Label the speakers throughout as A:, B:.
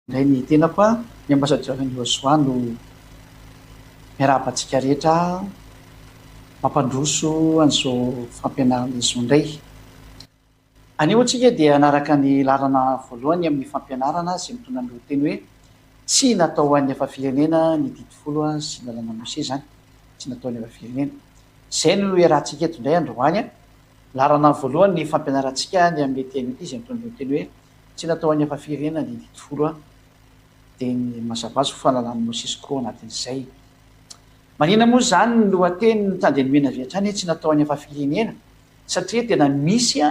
A: Indray ny tena koa ny ambasadran'ny Joshua no miarabantsika rehetra mampandroso an'izao fampianarana izao indray. Anio antsika dia anaraka ny lalana voalohany amin'ny fampianarana izay mitondra ny lohateny hoe tsy natao ho an'ny efa firenena ny didifolo sy ny lalàna Mose izany, tsy natao ny efa firenena. Izay no iarahantsika eto indray androany. Lalana voalohany ny fampianarantsika ny amin'ny teny izay mitondra ny lohateny hoe tsy natao ho an'ny efa firenena ny didifolo dia ny mazava azy ho fahalalàn'ny Mosesy koa anatin'izay. Manina moa zany ny lohateny ny tandemena avy hatrany tsy natao any efa firenena, satria tena misy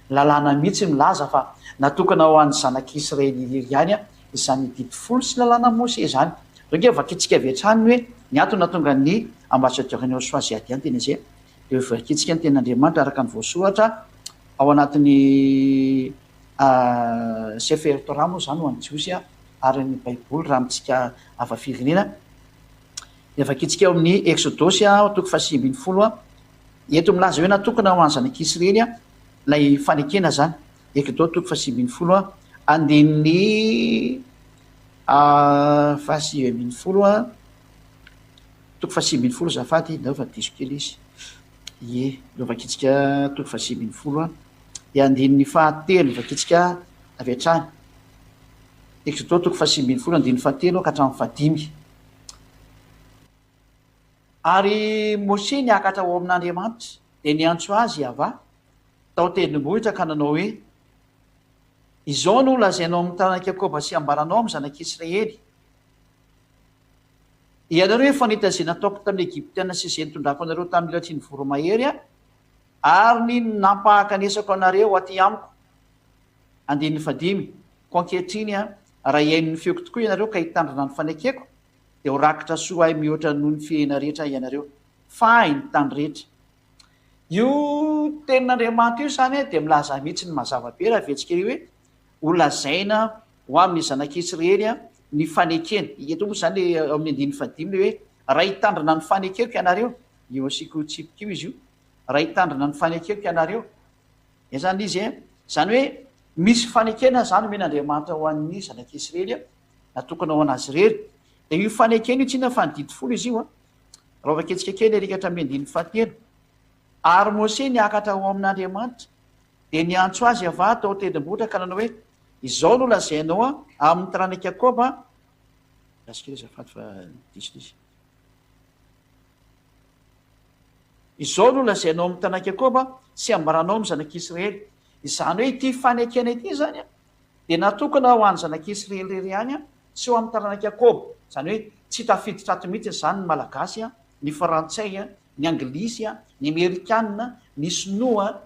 A: lalàna mihitsy milaza fa natokana ho an'ny zanak'Israely irery ihany izany didifolo sy lalàna Mose izany. Reo vakitsika avy hatrany hoe ny antony tonga ny ambasadran'ny Joshua zay adiany tena izay dia vakitsika ny ten'Andriamanitra araka ny voasoratra ao anatin'ny Sefer Torah moa zany ho an'ny Jiosy ary ny Baiboly raha mitsika hafa firenena. Dia vakitsika eo amin'ny Exodosy toko 7:20 eto milaza hoe natokana ho an'ny zanak'Israely lay fanekena zany. Exodosy toko 7:20 andin'ny 7:20 toko 7:20 zafady nao fa diso kely izy. Ie, eo vakitsika toko 7:20 dia andin'ny 7 vakitsika avy hatrany. Exodosy toko 7:20 andin'ny 7 ka hatramin'ny 5. Ary Mose niakatra ao amin'Andriamanitra dia niantso azy avà tao tendrombohitra ka nanao hoe izao no lazainao amin'ny tanàna Jakoba sy ambaranao amin'ny zanak'Israely. Ianareo efa nahita izay nataoko tamin'ny Egyptiana sy izay nitondrako anareo tamin'ny latriny voromahery ary ny nampahakanesako anareo aty amiko. Andin'ny 5 ko ankehitriny raha iain'ny feoko tokoa ianareo ka hitandrina ny fanekeko dia ho rakitra soa ahy mihoatra noho ny fihena rehetra ianareo fa ny tany rehetra. Io tenin'Andriamanitra io zany dia milaza mihitsy ny mazava be raha vetsika io hoe ho lazaina ho amin'ny zanak'Israely ny fanekena. Eto moa zany amin'ny andin'ny 5 hoe raha hitandrina ny fanekeko ianareo, io asiko tsipika io izy io, raha hitandrina ny fanekeko ianareo. Zany izy zany hoe misy fanekena zany men'Andriamanitra ho an'ny zanak'Israely natokana ho anazy rery. Dia io fanekena io tsinona fa ny didifolo izy io raha vaketsika kely arikatra amin'ny andin'ny 13. Ary Mose niakatra ho amin'Andriamanitra dia niantso azy avà tao tendrombohitra ka nanao hoe izao no lazainao amin'ny tanàna Jakoba izao no lazainao amin'ny tanàna Jakoba sy ambaranao amin'ny zanak'Israely. Izany hoe ity fanekena ity zany dia natokana ho an'ny zanak'Israely rery ihany sy ho amin'ny tanàna Jakoba. Zany hoe tsy tafiditra ato mihitsy zany ny malagasy, ny frantsay, ny anglisy, ny amerikanina, ny sinoa,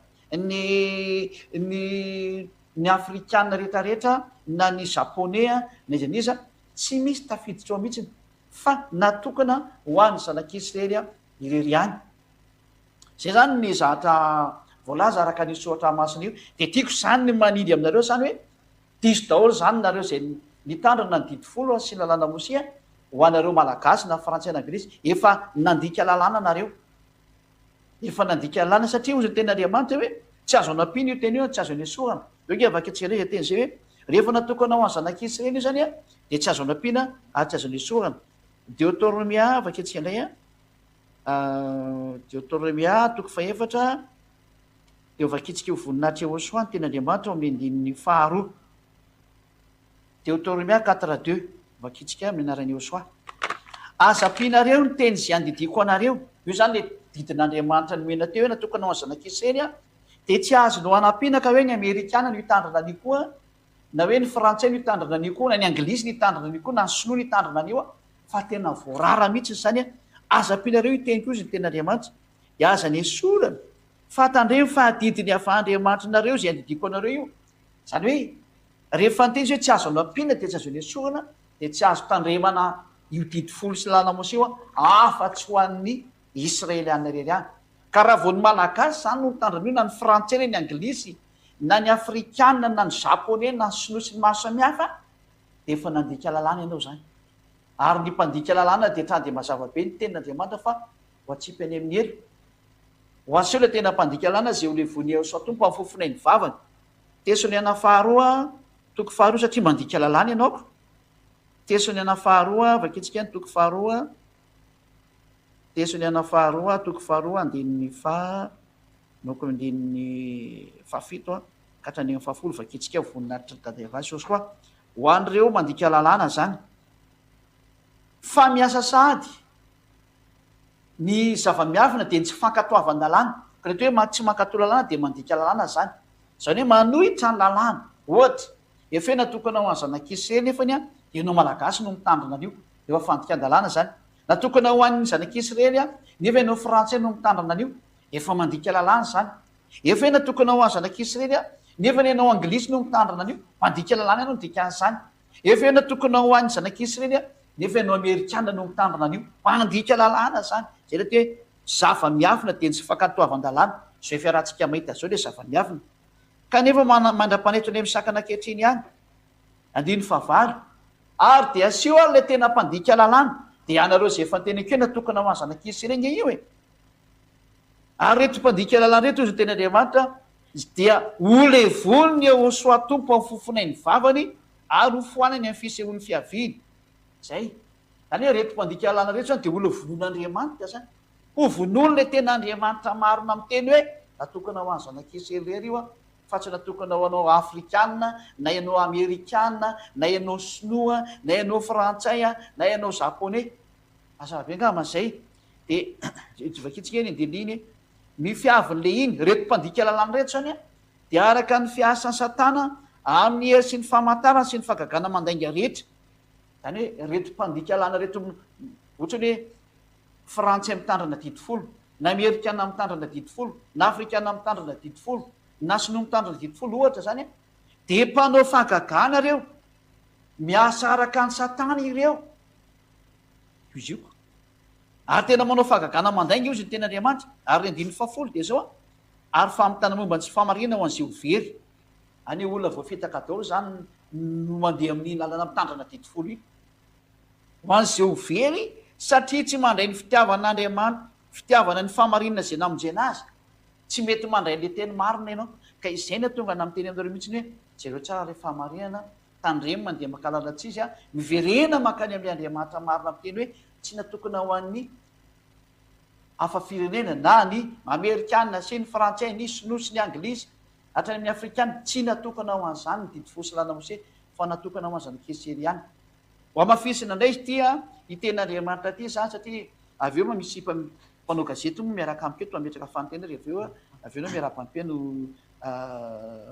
A: ny afrikanina rehetrarehetra na ny japonais na iza n'iza, tsy misy tafiditra ao mihitsy fa natokana ho an'ny zanak'Israely irery ihany. Zay zany ny zatra voalaza araka ny soratra masina io. Dia tiako zany ny manidy aminareo zany hoe diso daholo zany nareo zay nitandrina ny didifolo sy lalàna Mose ho anareo malagasy na frantsay na anglisy, efa nandika lalàna nareo, efa nandika lalàna satria hozy ny ten'Andriamanitra hoe tsy azo anampiana io teny io, tsy azo anesorana. Eo vaketsika zay teny zay hoe rehefa natokana ho an'ny zanak'Israely io zany dia tsy azo anampiana ary tsy azo anesorana. Deutéronomia vaketsika indray Deutéronomia toko 4 dia vakitsika ho voninahitra Joshua ny ten'Andriamanitra amin'ny andin'ny 2. Deutéronomia 4:2 vakitsika amin'ny anaran'ny Joshua. Aza ampianareo ny teny izay andidiko anareo. Io zany le didin'Andriamanitra nomena teo hoe natokana ho an'ny zanak'Israely dia tsy azo no anampiana ka hoe ny amerikana no hitandrina an'io koa, na hoe ny frantsay no hitandrina an'io koa, na ny anglisy no hitandrina an'io koa, na ny sinoa no hitandrina an'io fa tena voarara mihitsy zany aza ampianareo io teny koa izy ny ten'Andriamanitra dia aza nesorana fa tandremo fahadidiny avy Andriamanitra nareo zay andidiko anareo io. Zany hoe rehefa ny teny izy hoe tsy azo anampiana dia tsy azo nesorana dia tsy azo tandremana io didifolo sy lalàna Mose afa-tsy ho an'ny Israeliana rery ihany. Ka raha vao ny malagasy zany no mitandrina io, na ny frantsay ny anglisy na ny afrikanina na ny japonais na ny sinoa sy ny maro samihafa dia efa nandika lalàna ianao zany. Ary ny mpandika lalàna dia trany dia mazava be ny tenin'Andriamanitra fa ho atsipy any amin'ny elo. Ho aseho ilay tena mpandika lalàna zay ho levonia Soatompo amin'ny fofona ny vavany. Tesoniana 2 toko 2 satria mandika lalàna ianao. tesony ana faharoa vakitsika ny toko faharoa tesony ana faharoa toko faharoa andininy noko andininy fahafito ka hatrany amin'ny fahafolo vakitsika voninahitra dadavasy osy koa ho an'ireo mandika lalàna zany fa miasa sady ny zava-miavina dia tsy fankatoavan-dalàna ka reto hoe tsy mankatao lalàna dia mandika lalàna zany zany hoe manohitra ny lalàna ohatra efa natokana ho any zanak'isy reny nefany a ianao malagasy no mitandrina an'io efa fandikan-dalàna zany natokana ho an'ny zanak'isy reny a nefa ianao frantsay no mitandrina an'io efa mandika lalàna zany efa natokana ho any zanak'isy reny a nefa ianao anglisy no mitandrina an'io mandika lalàna ianao dikan'izany efa natokana ho an'ny zanak'isy reny a nefa ianao amerikana no mitandrina an'io mandika lalàna zany zay le hoe zava-miafina dia tsy fankatoavan-dalàna zay fiarahantsika mahita zao le zava-miafina kanefa mandra-panetrany amin'ny sakana ankehitriny ihany andiny favalo ary dia asio ary le tena mpandika lalàna dia anareo zay efa tenekeo natokana ho any zanak'isy reny io e ary reto mpandika lalàna reto izy tena andriamanitra dia olevony eo soatompo amin'ny fofonainy vavany ary ho foanany amin'ny fisehoan'ny fiaviany zay zany hoe reto mpandika lalàna reto zany dia olo vonon'andriamanitra zany ho vonono le tena andriamanitra marina amin'ny teny hoe natokana ho any zanak'isy rery io a fa tsy natokana ho anao afrikana na ianao amerikana na ianao sinoa na ianao frantsay a na ianao japonais azabe angamazay dia vakitsika eny andininy ny fiavin'le iny reto mpandika lalàna reto zany a dia araka ny fiasan'ny satana amin'ny hery sy ny famantarana sy ny fagagana mandainga rehetra zany hoe reto mpandika lalàna reto ohatrany hoe frantsay mitandrina didifolo na amerikana mitandrina didifolo na afrikana mitandrina didifolo na sinoa mitandrina didifolo ohatra zany a dia mpanao fagagana reo miasa araka ny satana ireo izy io ary tena manao fagagana mandainga io zy ny tena andriamanitra ary andin'ny fahafolo dia zao a ary famitana momba ny tsy famarina ho an'izay very any olona voafitaka daholo zany no mandeha amin'ny lalana mitandrina didifolo iny ho an'izay very satria tsy mandray ny fitiavan'andriamanitra fitiavana ny famarinana zay namonjena azy tsy mety mandray le teny marina ianao ka izay na tonga na miteny aminareo mihitsy hoe jereo tsara le famarinana tandremy mandeha mankalalatsy izy a miverena makany amin'ny andriamanitra marina amiteny hoe tsy natokana ho an'ny hafa firenena na ny amerikana sy ny frantsay ny sinoa sy ny anglisy hatrany amin'ny afrikana tsy natokana ho an'izany ny didifosy lana mose fa natokana ho any zanak'isy ihany ho amafisina indray tia iten'andriamanitra ty zany satria avy eo ma misy mpanao gazety moa miaraka amiketo ametraka fanontena ry avy eo nao miara-pampeno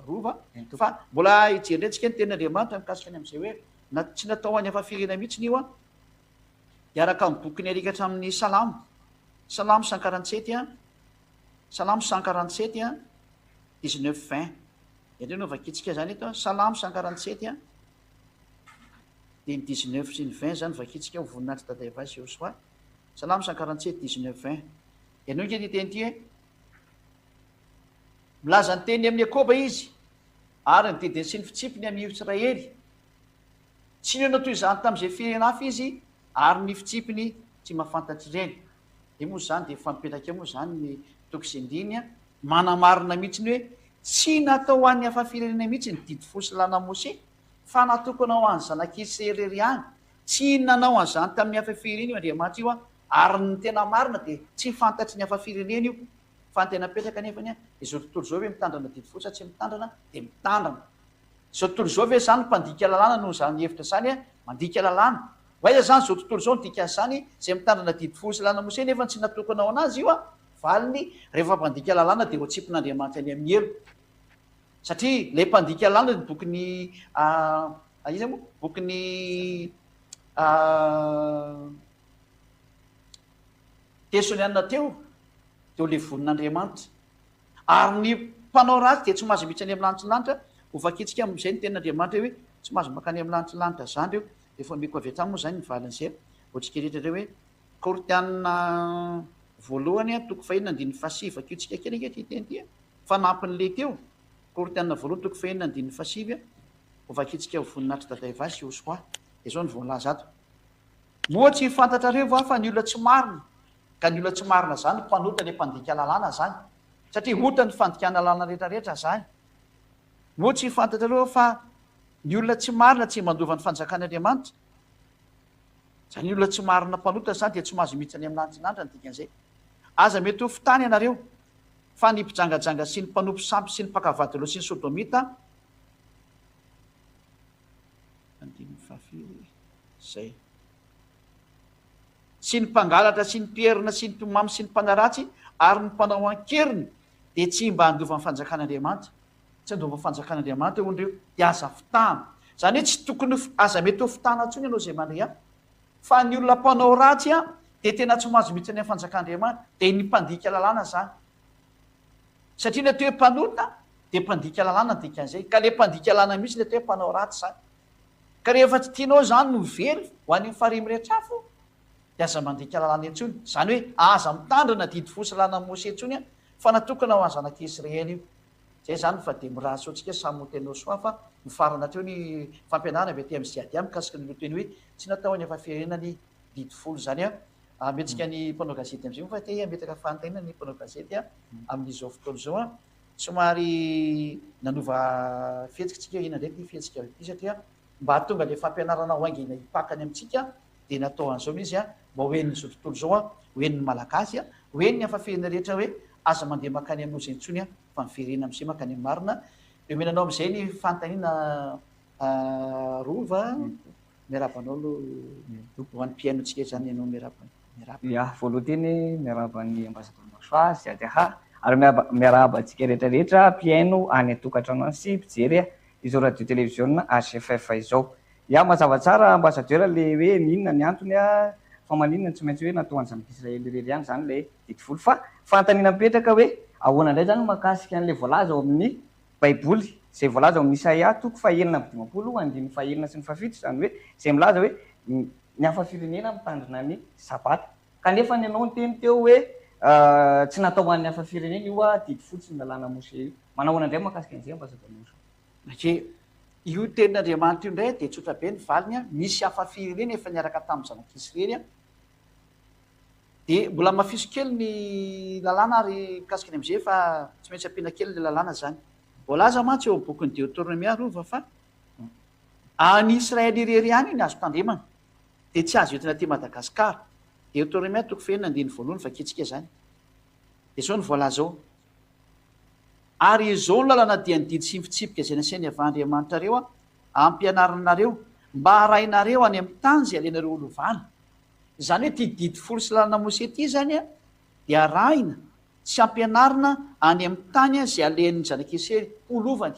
A: rova fa mbola hijeryntsika ny ten'andriamanitra mikasika any amin'izay hoe tsy natao any hafa firena mihitsy io a dia araka amin'ny bokyny arikatra amin'ny salamo 147 a salamo 147 a 19-20 indreo no vakitsika zany eto salamo 147 a dia ny 19 sy ny 20 zany vakitsika voninahitra dadavasy eo soa salamo 147 19-20 ianao nke ty teny ty hoe milaza ny teny amin'ny akoba izy ary ny didiny sy ny fitsipiny amin'ny israely tsy nenao toy izany tamin'izay firena hafa izy ary ny fitsipiny tsy mahafantatry ireny de moa zany dia fampipetraka moa zany ny tokosindiny a manamarina mihitsy ny hoe tsy natao an'ny hafa firenena mihitsy ny didifosy lana mose fa natokana ho any zanak'isy rery any tsy nanao an'izany tamin'ny hafa firenena io andriamanitra io a ary ny tena marina dia tsy fantatry ny hafa firenena io fa ny tena petraka nefany a izao tontolo zao hoe mitandrina didifosy tsy mitandrana dia mitandrana zao tontolo zao ve zany mpandika lalàna noho zany hevitra zany a mandika lalàna aiza zany zao tontolo zao nodika zany zay mitandrina didifosy lana mose nefa tsy natokana ao anazy io a valiny rehefa mpandika lalàna dia ho atsipon'andriamanitra any amin'ny elo satria le mpandika lalàna ny bokiny iza moa bokiny tesonianina teo teo le vonin'andriamanitra ary ny mpanao ratsy dia tsy mahazo mihitsy any amin'ny lanitrylanitra ho vakitsika am'izay ny ten'andriamanitra hoe tsy mahazo makany amin'ny lanitrylanitra zany reo efa miko avy atrany moa zany ny valin'izay ohatsika rehetra reo hoe kortianina voalohany a toko fahinina andin'ny fasivy akeo tsika kely nge ty teny ty fanampin'le teo kortianina voalohany toko fahinina andin'ny fasivy a ho vakitsika voninahitra dadavasy io soa de zao ny voalaza ato moa tsy fantatrareo va fa ny olona tsy marina ka ny olona tsy marina zany mpanota le mpandika lalàna zany satria ota ny fandikana lalàna rehetrarehetra zany moa tsy fantatrareo fa ny olona tsy marina tsy mandova ny fanjakan'andriamanitra zany olona tsy marina mpanota zany dia tsy mahazo mihitsy any amin'andrinandra ny dikan'izay. Aza mety ho fitany ianareo fa ny mpijangajanga sy ny mpanompo sampy sy ny mpakavady loha sy ny sodomita zay sy ny mpangalatra sy ny mperina sy ny mpimamy sy ny mpanaratsy ary ny mpanao ankeriny dia tsy mba handova ny fanjakan'Andriamanitra, tsy handova ny fanjakan'Andriamanitra ondreo dia aza fitana. Zany hoe tsy tokony aza mety ho fitana ntsony ianao zay mandray fa ny olona mpanao ratsy dia tena tsy mahazo mihitsy ny fanjakan'Andriamanitra dia ny mpandika lalàna zany. Satria ilay toe mpanota dia mpandika lalàna ny dikan'izay, ka ilay mpandika lalàna mihitsy ilay toe mpanao ratsy zany. Ka rehefa tsy tianao zany no very ho an'ny farihy mirehitra afo dia aza mandika lalàna intsony. Zany hoe aza mitandrina didy fosy lalàna Mose intsony fa natokana ho zanak'Israely io. Zay zany fa dia miraso antsika samy tenao soa fa mifarana teo ny fampianarana avy aty amin'ny Ziadia mikasika ny loteny hoe tsy natao any efa-firenany didy folo zany metsika ny mpanao gazety am'zay fa te metaka fantaina ny mpanao gazety amin'izao fotoana zao somary nanova fihetsika ina ndraiky fihetsika ity satria mba hatonga le fampianarana ho aingina hipakany amintsika dia natao an'izao izy mba hoeniny zao tontolo zao hoeniny malagasy hoeniny afa-firena rehetra hoe aza mandeha makany amin'ozy intsony fa miverena am'zay makany amin'ny marina. Eo menanao am'izay ny fantaniana rova miarabanao ho an'ny mpiainotsika zany ianao
B: ya voaloha teny miaraban'ny ambasador soa Ziadia ary miarabantsika rehetrarehetra mpiaino any atokantrano any sy mpijery izao radio télévision HFF izao. Ya mazava tsara ambasadeur le hoe minona ny antony fa maninona tsy maintsy hoe natao any zanak'Israely rery ihany zany le didy folo fa fantanina mipetraka hoe ahoana indray zany makasika an'le voalaza ao amin'ny baiboly zay voalaza ao amin'ny Isaia toko fahaenina amby 20 andiny fahaenina sy ny fafito zany hoe zay milaza hoe ny hafa-firenena mitandrina ny sabata kanefa ny ianao ny teny teo hoe tsy natao an'ny hafa-firenena io didy fotsy ny lalàna Mose io. Manahoana indray makasika an'izay ambasador
A: satria io tenin'Andriamanitra io indray dia tsotra be ny valiny misy hafa-firenena efa niaraka tamin'ny zanak'Israely dia mbola mafiso kely ny lalàna ary mikasika ny am'izay fa tsy maintsy ampiana kely le lalàna zany. Voalaza mantsy eo bokyny Deutéronomia rova fa any Israely irery ihany ny azo tandremana dia tsy azo entina aty Madagasikara. Deutéronomia toko fahaenina andiny voalohany vakitsika zany dia zao ny voalaza ao ary izao ny lalàna dia nididy sy mifitsipika izay nasainy avandriamanitra reo ampianaranareo mba harainareo any amin'ny tany zay alenareo olovana. Zany hoe tididy folo sy lalàna Mose ty zany dia arahina sy ampianarina any amin'ny tany zay alen'ny zanak'Israely olovany.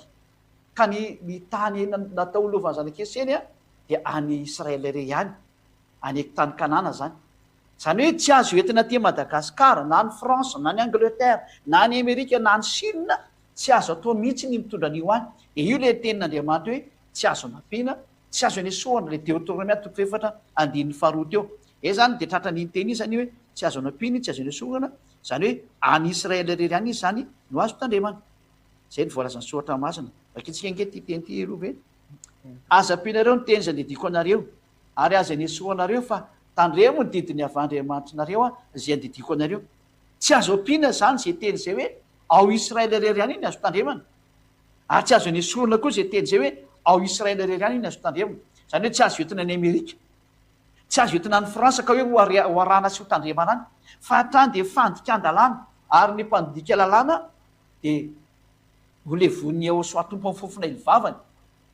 A: Ka ny tany natao olovany zanak'Israely dia any Israely irery ihany, any tany Kanana zany. Zany hoe tsy azo entina aty Madagasikara na ny France na ny Angleterre na ny Amerika na ny Chine tsy azo atao mihitsy ny mitondra an'io any. Dia io le tenin'Andriamanitra hoe tsy azo anampiana, tsy azo anesoana le Deutéronomia toko faefatra andiny faharoa teo. Zany dia tratra ny teny zany hoe tsy azo anampiny, tsy azo anesoana, zany hoe any Israely irery ihany izy zany no azo tandremana. Zay ny voalazany soratra masina. Vakitsika angety teny ty rova e aza ampianareo ny teny zay nidiko anareo ary aza anesoanareo fa tandremo ny didiny avandriamanitrinareo zay andidiko anareo. Tsy azo ampiana zany zay teny zay hoe ao Israely irery ihany iny azo tandremana ary tsy azo anesoana koa zay teny zay hoe ao Israely irery ihany iny azo tandremana. Zany hoe tsy azo entina ny Amerika, tsy azo entina ny Fransa ka hoe ho arahana sy ho tandremana any fa hatrany dia fandikan-dalàna ary ny mpandika lalàna dia ho levon'ny ao soatompo amin'ny fofona ilivavany.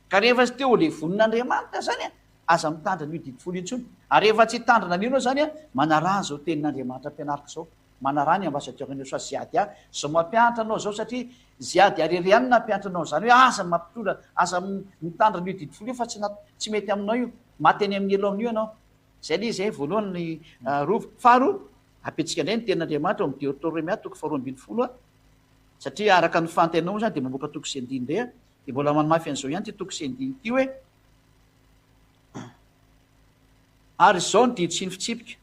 A: Ka rehefa tsy teo ho levonin'Andriamanitra zany aza mitandrina io didy folo intsony ary rehefa tsy tandrina an'io zany manarà zao tenin'Andriamanitra ampianarika zao. Manarà ny ambasadeur ny soa Ziadia zao mampianatra anao zao satria Ziadia rery ihany nampianatra anao zany hoe aza mampitondra aza mitandrina io didy folo io fa tsy mety aminao io maty any amin'ny elo amin'io ianao. Zay le izy voalohany rova. Faharoa apetsika indray ny tenin'Andriamanitra ao amin'ny Deutéronomia toko faharoa ambin'ny folo satria araka ny fantainao zany dia mamoaka toko sy andiny indray dia mbola manamafy an'izao ihany ty toko sy andiny ty hoe ary zao ny didy sy ny fitsipika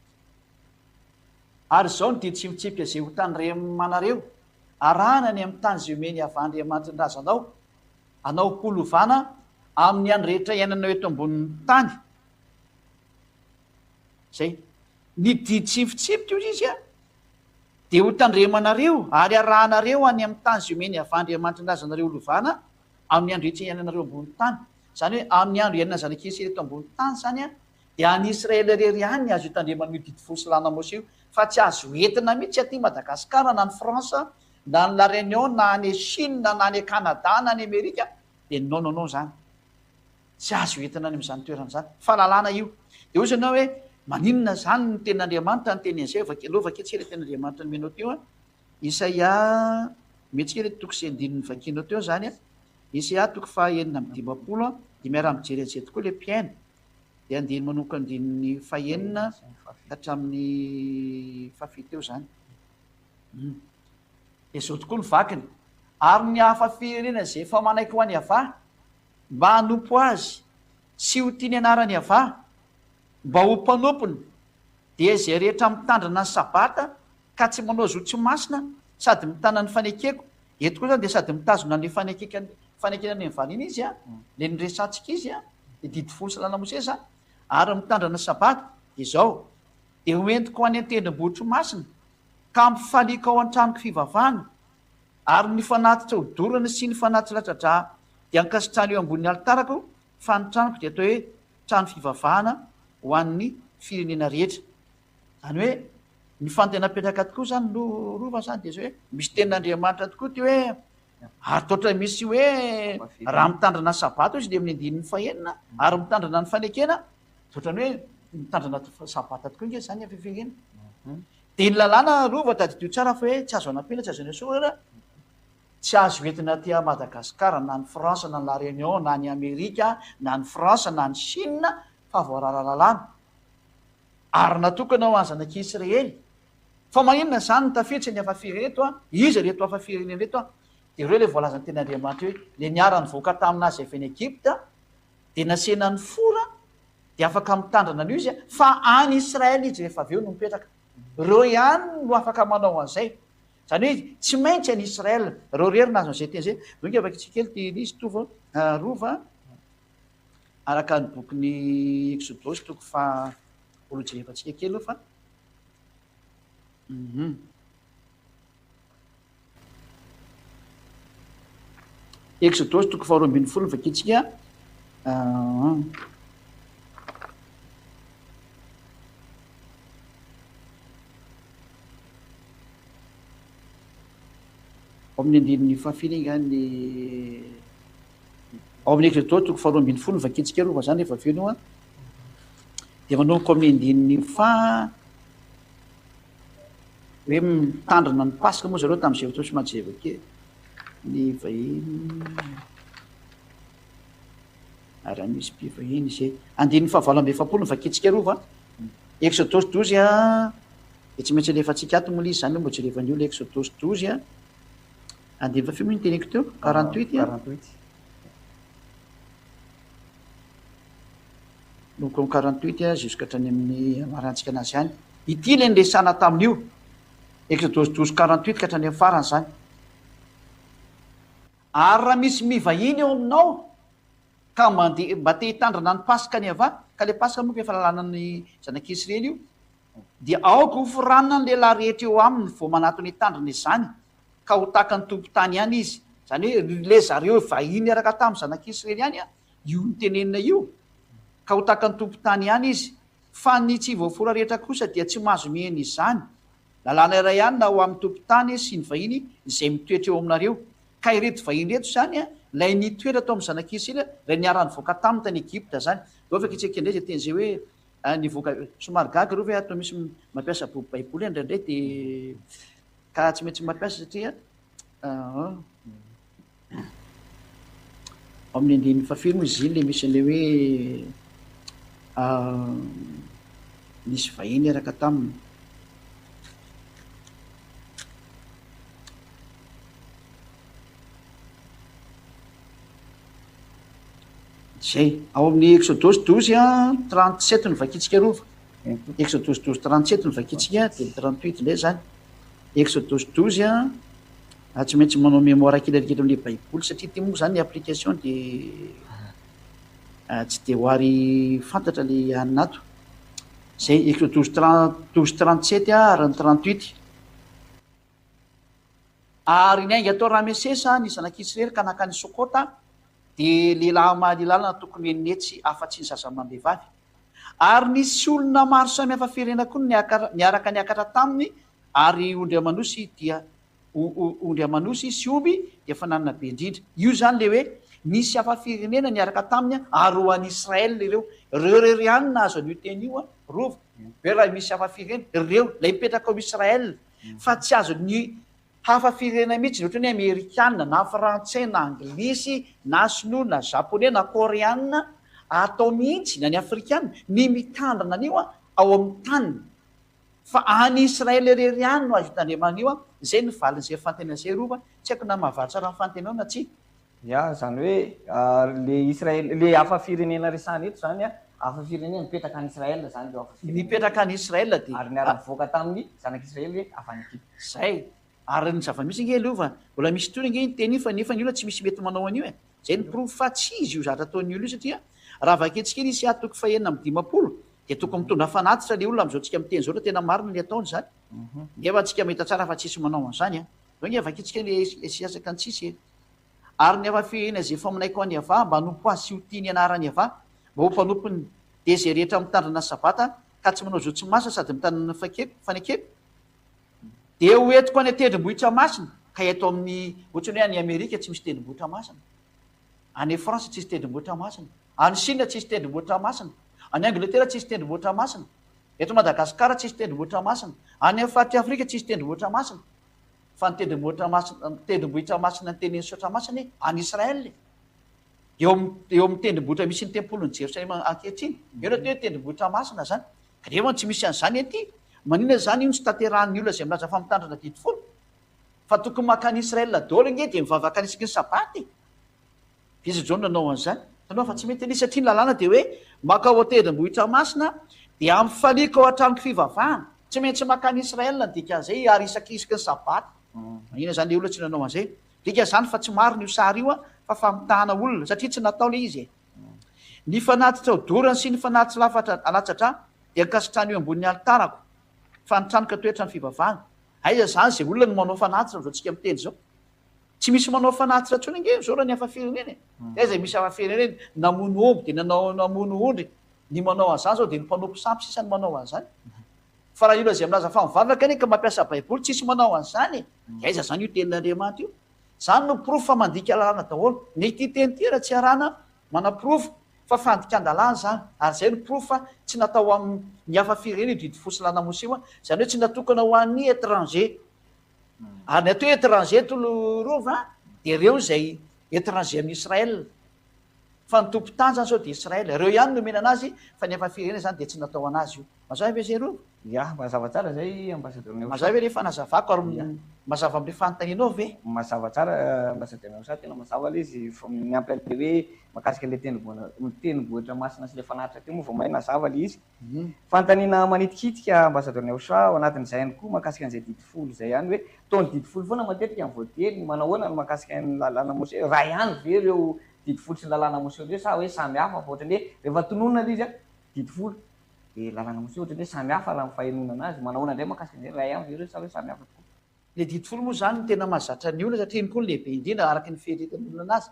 A: ary zao ny didy sy mitsipika zay ho tandremanareo arahana ny amin'ny tany zay omeny avandriamanitra ny razanao anao mpolovana amin'ny andro rehetra iainanao eto ambonin'ny tany. Zay ny didy sy fitsipika io izy dia ho tandremanareo ary arahanareo any amin'ny tany zay omeny avandriamanitra ny razanareo olovana amin'ny andro rehetra iainanareo ambonin'ny tany. Zany hoe amin'ny andro iainana zanak'Israely eto ambonin'ny tany zany dia any Israely rery ihany azo hitandremana io didy folo sy lana mosy io fa tsy azo entina mihitsy aty Madagasikara na ny Fransa na ny La Réunion na ny Chine na ny Canada na ny Amerika dia non zany tsy azo entina any amin'izany toerana zany fahalalana io dia ozy ianao hoe maninona zany ny ten'Andriamanitra ny teny an'izay alova ketsika le ten'Andriamanitra ny menao teo a Isaia metsika le toko sy andininy vakinao teo zany a Isaia toko fahaenina amin'ny dimapolo a dia miara mijery tokoa le mpiaina dia andiny manoko andininy fahaenina hatramin'ny fafito eo zany dia zao tokoa ny vakiny ary ny hafa firenena zay efa manaiky ho any avà mba hanompo azy sy ho tiany anarany avà mba ho mpanompony dia zay rehetra mitandrina ny sabata ka tsy manao zotsy masina sady mitana ny fanekeko eto koa zany dia sady mitazona ny fanekena ny vanina izy a le nyresantsika izy a dia didy folo sy lana mose zany ary mitandrina ny sabata dia zao dia hoentiko ho any an-tendrombohitry masina ka mifalika ao an-tranoko fivavahana ary ny fanatitra hodorana sy ny fanatitra latradra dia ankasitrany eo ambon'ny altarako fa ny tranoko dia atao hoe trano fivavahana ho an'ny firenena rehetra zany hoe ny fantenapetraka tokoa zany rova zany dia zao hoe misy tenin'Andriamanitra tokoa ty hoe ary toatra misy hoe raha mitandrina sabata izy dia amin'ny andininy fahenina ary mitandrina ny fanekena toatrany hoe mitandrina sabata tokoa nge zany afefirena dia ny lalàna rova tadidio tsara fa hoe tsy azo anampena tsy azo anasorana tsy azo entina ty Madagasikara na ny Fransa na ny La Réunion na ny Amerika na ny Fransa na ny Chine fa voarara lalàna ary natokana ho azanak'i Israely fa maninona zany ny tafiditra ny afafireneto a izy reto afafirenena reto a dia reo le voalazany ten'Andriamanitra hoe le niara nyvoaka taminazy avy any Egypta dia nasena ny fora dia afaka mitandrina an'io izy a fa any Israely izy rehefa avy eo no mipetraka reo ihany no afaka manao an'izay zany hoe tsy maintsy any Israely reo rery nazo an'izay teny zay voinga afaka tsikely ty izy tova rova araka ny bokyny Exodosy toko fa olojerefatsika kely io fa Exodosy toko faharoa ambin'ny folo vakitsika ao amin'ny andininy fahafirengany ao amin'ny Exodosy toko faharoa ambin'ny folo vakitsika rova zany rehefa avy eo no a dia manomboka amin'ny andininy hoe mitandrina ny pasika moa zareo tamin'izay fotoana somary zay avake ny vahiny raha misy mpivahiny izay andininy fahavalo amby efapolo ny vakitsika rova Exodosy 12 a dia tsy maintsy alefantsika ato moa izy zany hoe mbo jerevan'io le Exodosy 12 a andiny fafio moa ny teneko teo 48 a donc 48 a jusqu'à hatrany amin'ny amarantsika anazy ihany ity le nresana tamin'io Exodosy 12 48 ka hatrany amin'ny farany zany ary raha misy mivahiny eo aminao ka mba te hitandrina ny pasika ny ava ka le pasika moa efa lalanany zanak'Israely io dia aoko hoforanina ny lehilahy rehetra eo aminy vao manatony hitandrina izany ka ho taka ny tompo-tany ihany izy zany hoe le zareo vahiny araka tamin'ny zanak'Israely ihany a io ny tenenina io ka ho taka ny tompo-tany ihany izy fa ny tsy voafora rehetra kosa dia tsy mahazo mihena izany lalàna iray ihany na ho amin'ny tompo-tany sy ny vahiny izay mitoetra eo aminareo ka ireto vahiny reto zany a lay nitoera tao amin'ny zanak'Israely ray niarany voaka taminy tany Egypta zany eo afaka itsika indray zay teny zay hoe nivoaka somary gaga reo hoe atao misy mampiasa boky baiboly indraindray dia ka tsy maintsy mampiasa satria ao amin'ny andininy fafiro moa izy iny le misy an'le hoe misy vahiny araka taminy zay ao amin'ny Exodosy 12 a 37 ny vakitsika rova Exodosy 12 37 ny vakitsika dia 38 indray zany Exodosy 12 a tsy maintsy manao mémoire kelikely amin'le baiboly satria ty moa zany ny application dia tsy dia ho ary fantatra le aninato zay Exodosy 12 37 ary ny 38 ary ny ainga atao Ramesesa ny zanak'Israely ka nakany Sokota dia lehilahy mahalilala na tokony enetsy afatsy ny zaza amam-behivavy ary nisy olona maro samy hafa firena koa niaraka niakatra taminy, ary ondry amanosy dia ondry amanosy sy omby dia fananana be indrindra. Io zany le hoe nisy hafa firenena niaraka taminy ary ho an'i Israel ireo rerianina azo an'io teny io rova hoe raha misy hafa firena ireo lay mipetraka ao Israel, fa tsy azo ny hafa firena mihitsy ohatra ny Amerikanina na Frantsay na Anglisy na Sinoa na Japonais na Koreanina atao mihitsy na ny Afrikana ny mitandrina an'io ao amin'ny tany, fa any Israel reriany no azo hitandremana io zay ny valin'izay fantenana zay rova. Tsy haiko na mahavatsy raha fantenao na tsy.
B: Ya zany hoe le Israel le hafa firenena resahana eto zany hafa firenena mipetraka any Israel zany le hafa
A: mipetraka any Israel dia
B: ary niara-nivoaka tamin'ny zanak'Israely hoe avy any Egypte
A: zay. Ary ny zava-misy nge aloha mbola misy toy nge teny io fa nefa ny olona tsy misy mety manao an'io zay ny prov fa tsy izy io zatra ataon'ny olo io, satria raha vaketsika iny isy atoko fahenina amin'ny 50 dia tokony mitondra fanatitra le olona am'izao tsika miteny zao tena marina le ataony zany. Nefa tsika mahita tsara fa tsisy manao an'izany zao nge vaketsika le siasaka ny tsisy. Ary ny hafa firena zay faminaiko any ava mba hanompo azy sy ho tiany anarany ava mba ho mpanompony de zay rehetra mitandrina sabata ka tsy manao zotsy masina sady mitandrina fanekeko dia hoentiko any tendrombohitra masina ka eto amin'ny ohatra ny hoe any Amerika tsy misy tendrombohitra masina, any France tsy misy tendrombohitra masina, any Chine tsy misy tendrombohitra masina, any Angletera tsy misy tendrombohitra masina, eto Madagasikara tsy misy tendrombohitra masina, any amin'ny faritra Afrika tsy misy tendrombohitra masina, fa ny tendrombohitra masina ny tenen'ny sotra masina any Israel eo amin'ny tendrombohitra misy ny tempolin'ny Jerosalema ankehitriny eo raha hoe tendrombohitra masina zany. Kanefa tsy misy an'izany ety, maninona zany io tsy tanterahan'ny olona zay milaza fa mitandrina didy folo fa tokony makany Israel daholo nge dia mivavaka any isaky ny sabaty. Izy zao nanao an'izany tanao fa tsy mety any satria ny lalàna dia hoe maka ao tendrombohitra masina dia amifaliaka ao an-tranoko fivavahana, tsy maintsy makany Israel ny dikan'izay ary isaky ny sabaty. Maninona zany le olona tsy nanao an'izay, dika zany fa tsy maro ny sary io fa famitahana olona satria tsy natao le izy. Ny fanatitra odorana sy ny fanatitra lafatra alatsatra dia nkasitrany eo ambonin'ny alitarako fa nitranoka toetra ny fivavahana. Aiza zany zay olona no manao fanatitra zao tsika miteny zao, tsy misy manao fanatitra tsony nge zao raha ny hafa firenena aiza misy hafa firenena namono omby dia namono ondry, ny manao an'izany zao dia ny mpanompo sampy sisany manao an'izany. Fa raha io zay milaza fa mivavaka ane ka mampiasa baiboly tsisy manao an'izany aiza zany io tenin'Andriamanitra io. Zany no profo fa mandika lalàna daholo. Ny ity teny ty raha tsy arahana manaprofo fa fandikan-dalàna zany, ary zay no profo fa tsy natao amin'ny hafa firenena io didy fosy lanamosy io zany hoe tsy natokana ho an'ny étranger. Ary ny atao étranger tolo rova dia ireo zay étranger amin'ny Israel, fa ny tompo tany zany sao dia Israel, ireo ihany no mena anazy fa ny hafa firenena zany dia tsy natao anazy io. Mazava ve zay rova?
B: ya mazava tsara zay ambassadeur Neo.
A: Mazava ve rehefa nazavako ary mazava amin'le fanontanianao ve?
B: Mazava tsara ambassadeur Neo, tena mazava le izy miampy le hoe makasika le tendrombohitra masina sy le fanatitra teo moa vao mahay nazava le izy. Fanontaniana manitikitika ambassadeur Neo ao anatin'izay ihany koa makasika an'izay didy folo zay ihany hoe taony didy folo foana matetika amin'ny voateny manao ahoana no makasika ny lalàna mose raha ihany ve ireo didy folo sy ny lalàna mose reo sa hoe samy hafa fa ohatrany hoe rehefa tononona le izy didy folo dia lalàna mose ohatrany hoe samy hafa raha mifahenona anazy manao ahoana indray makasika an'izay raha ihany ve reo sa hoe samy hafa tokoa.
A: Le didy folo moa zany no tena mahazatra ny olona satria ny koa ny lehibe indrindra araky ny fieritany olona anazy,